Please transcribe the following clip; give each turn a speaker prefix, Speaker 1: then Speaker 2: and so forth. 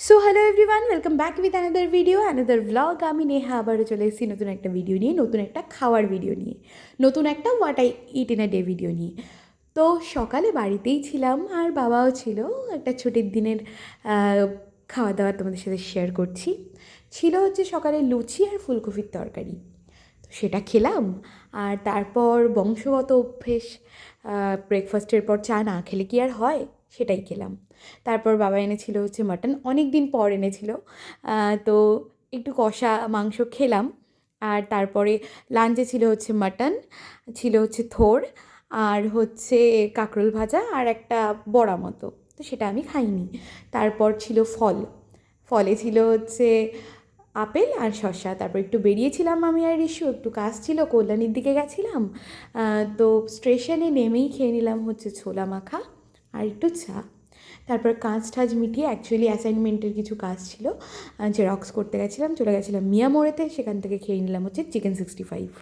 Speaker 1: So hello everyone, welcome back with another video another vlog. আমি নেহা আবারও চলে এসেছি নতুন একটা ভিডিও নিয়ে, নতুন একটা খাওয়ার ভিডিও নিয়ে, নতুন একটা what I it in a day video নিয়ে। তো সকালে বাড়িতেই ছিলাম আর বাবাও ছিল। একটা ছুটির দিনের খাওয়া দাওয়া তোমাদের সাথে শেয়ার করছি। ছিল হচ্ছে সকালে লুচি আর ফুলকপির তরকারি, তো সেটা খেলাম। আর তারপর বংশগত অভ্যেস, ব্রেকফাস্টের পর চা না খেলে কি আর হয়, সেটাই খেলাম। তারপর বাবা এনেছিল হচ্ছে মাটন, অনেক দিন পর এনেছিল। তো একটু কষা মাংস খেলাম। আর তারপরে লাঞ্চে ছিল হচ্ছে মাটন, ছিল হচ্ছে থোড়, আর হচ্ছে কাঁকরোল ভাজা আর একটা বড়া মতো, তো সেটা আমি খাইনি। তারপর ছিল ফল, ফলে ছিল হচ্ছে আপেল আর শসা। তারপর একটু বেরিয়েছিলাম আমি আর রিশু, একটু কাজ ছিল, কল্যাণীর দিকে গেছিলাম। তো স্টেশনে নেমেই খেয়ে নিলাম হচ্ছে ছোলা মাখা আর একটু চা। তারপর কাজ টাজ মিটিয়ে, অ্যাকচুয়ালি অ্যাসাইনমেন্টের কিছু কাজ ছিল, জেরক্স করতে গেছিলাম, চলে গেছিলাম মিয়া মোড়েতে, সেখান থেকে খেয়ে নিলাম হচ্ছে চিকেন 65।